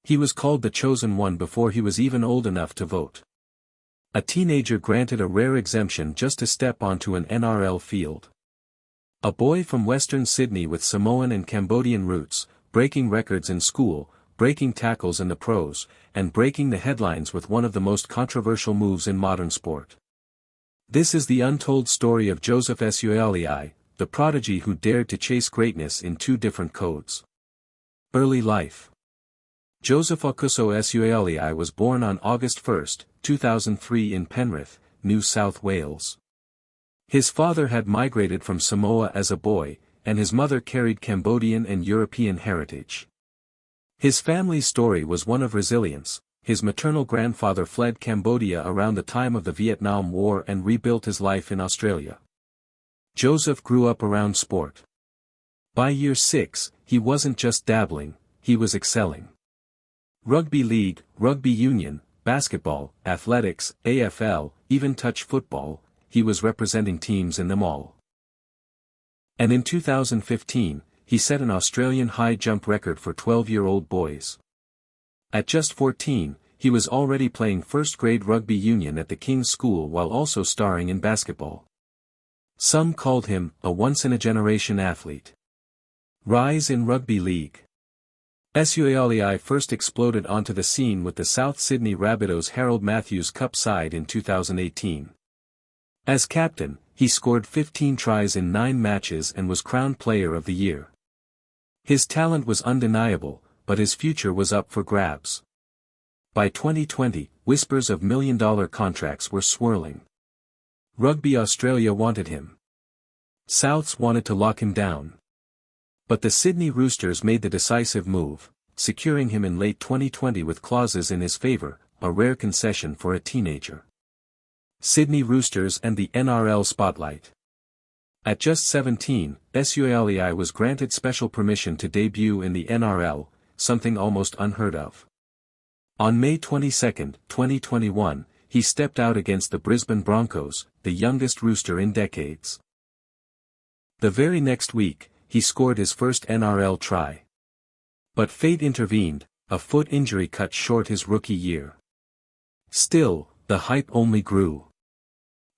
He was called the chosen one before he was even old enough to vote. A teenager granted a rare exemption just to step onto an NRL field. A boy from Western Sydney with Samoan and Cambodian roots, breaking records in school, breaking tackles in the pros, and breaking the headlines with one of the most controversial moves in modern sport. This is the untold story of Joseph Sua'ali'i, the prodigy who dared to chase greatness in two different codes. Early life. Joseph Sua'ali'i was born on August 1, 2003 in Penrith, New South Wales. His father had migrated from Samoa as a boy, and his mother carried Cambodian and European heritage. His family's story was one of resilience. His maternal grandfather fled Cambodia around the time of the Vietnam War and rebuilt his life in Australia. Joseph grew up around sport. By year 6, he wasn't just dabbling, he was excelling. Rugby league, rugby union, basketball, athletics, AFL, even touch football, he was representing teams in them all. And in 2015, he set an Australian high jump record for 12-year-old boys. At just 14, he was already playing first-grade rugby union at the King's School while also starring in basketball. Some called him a once-in-a-generation athlete. Rise in rugby league. Sua'ali'i first exploded onto the scene with the South Sydney Rabbitohs Harold Matthews Cup side in 2018. As captain, he scored 15 tries in 9 matches and was crowned Player of the Year. His talent was undeniable, but his future was up for grabs. By 2020, whispers of million-dollar contracts were swirling. Rugby Australia wanted him. Souths wanted to lock him down. But the Sydney Roosters made the decisive move, securing him in late 2020 with clauses in his favour, a rare concession for a teenager. Sydney Roosters and the NRL spotlight. At just 17, Sua'ali'i was granted special permission to debut in the NRL, something almost unheard of. On May 22, 2021, he stepped out against the Brisbane Broncos, the youngest Rooster in decades. The very next week, he scored his first NRL try. But fate intervened, a foot injury cut short his rookie year. Still, the hype only grew.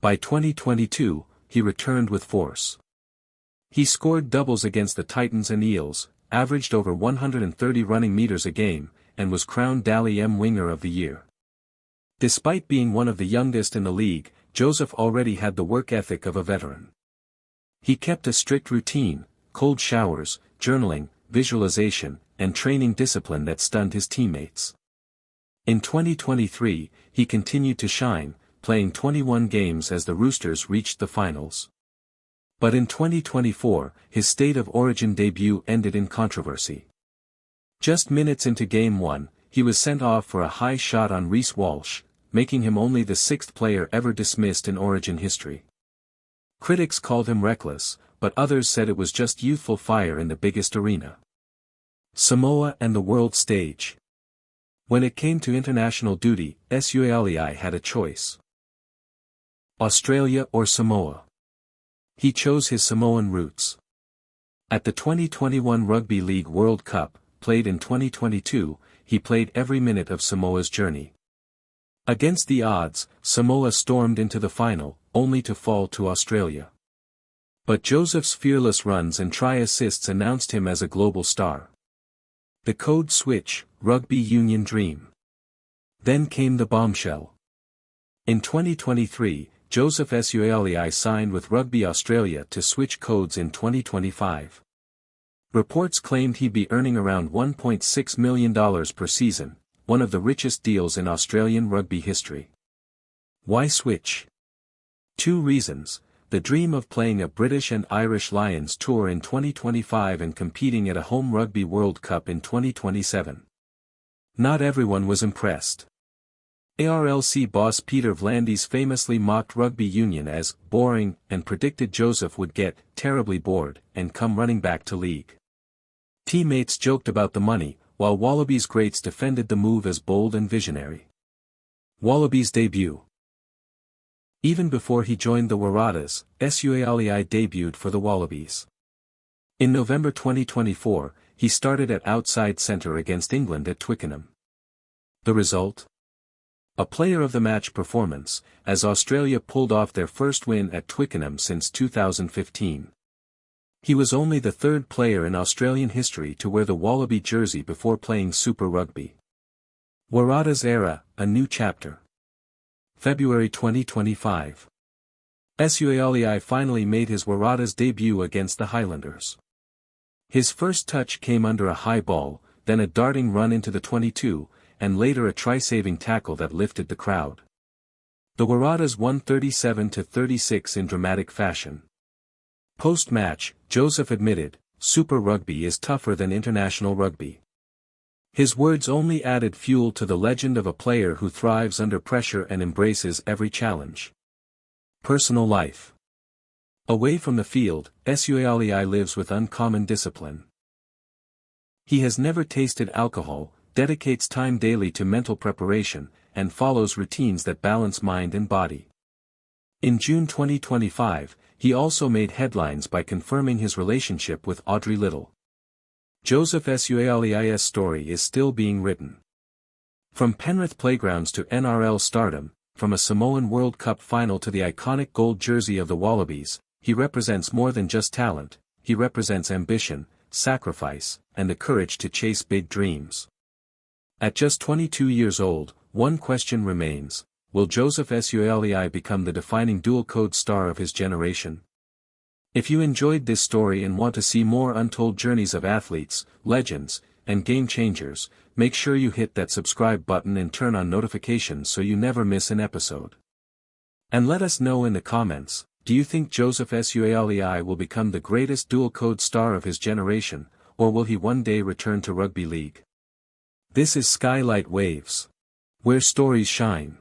By 2022, he returned with force. He scored doubles against the Titans and Eels, averaged over 130 running meters a game, and was crowned Dally M Winger of the Year. Despite being one of the youngest in the league, Joseph already had the work ethic of a veteran. He kept a strict routine, cold showers, journaling, visualization, and training discipline that stunned his teammates. In 2023, he continued to shine, playing 21 games as the Roosters reached the finals. But in 2024, his State of Origin debut ended in controversy. Just minutes into Game 1, he was sent off for a high shot on Reece Walsh, making him only the 6th player ever dismissed in Origin history. Critics called him reckless, but others said it was just youthful fire in the biggest arena. Samoa and the world stage. When it came to international duty, Sua'ali'i had a choice. Australia or Samoa. He chose his Samoan roots. At the 2021 Rugby League World Cup, played in 2022, he played every minute of Samoa's journey. Against the odds, Samoa stormed into the final, only to fall to Australia. But Joseph's fearless runs and try assists announced him as a global star. The code switch, rugby union dream. Then came the bombshell. In 2023, Joseph Sua'ali'i signed with Rugby Australia to switch codes in 2025. Reports claimed he'd be earning around $1.6 million per season, one of the richest deals in Australian rugby history. Why switch? 2 reasons: the dream of playing a British and Irish Lions tour in 2025 and competing at a home Rugby World Cup in 2027. Not everyone was impressed. ARLC boss Peter V'landys famously mocked rugby union as boring and predicted Joseph would get terribly bored and come running back to league. Teammates joked about the money, while Wallabies greats defended the move as bold and visionary. Wallabies debut. Even before he joined the Waratahs, Sua'ali'i debuted for the Wallabies. In November 2024, he started at outside centre against England at Twickenham. The result? A player of the match performance, as Australia pulled off their first win at Twickenham since 2015. He was only the third player in Australian history to wear the Wallaby jersey before playing Super Rugby. Waratahs era, a new chapter. February 2025. Suaalii finally made his Waratahs debut against the Highlanders. His first touch came under a high ball, then a darting run into the 22, and later a try-saving tackle that lifted the crowd. The Waratahs won 37-36 in dramatic fashion. Post-match, Joseph admitted, "Super Rugby is tougher than international rugby." His words only added fuel to the legend of a player who thrives under pressure and embraces every challenge. Personal life. Away from the field, Suaalii lives with uncommon discipline. He has never tasted alcohol, dedicates time daily to mental preparation, and follows routines that balance mind and body. In June 2025, he also made headlines by confirming his relationship with Audrey Little. Joseph Sua'ali'i's story is still being written. From Penrith playgrounds to NRL stardom, from a Samoan World Cup final to the iconic gold jersey of the Wallabies, he represents more than just talent, he represents ambition, sacrifice, and the courage to chase big dreams. At just 22 years old, one question remains: will Joseph Sua'ali'i become the defining dual-code star of his generation? If you enjoyed this story and want to see more untold journeys of athletes, legends, and game-changers, make sure you hit that subscribe button and turn on notifications so you never miss an episode. And let us know in the comments, do you think Joseph Sua'ali'i will become the greatest dual-code star of his generation, or will he one day return to rugby league? This is Skylight Waves, where stories shine.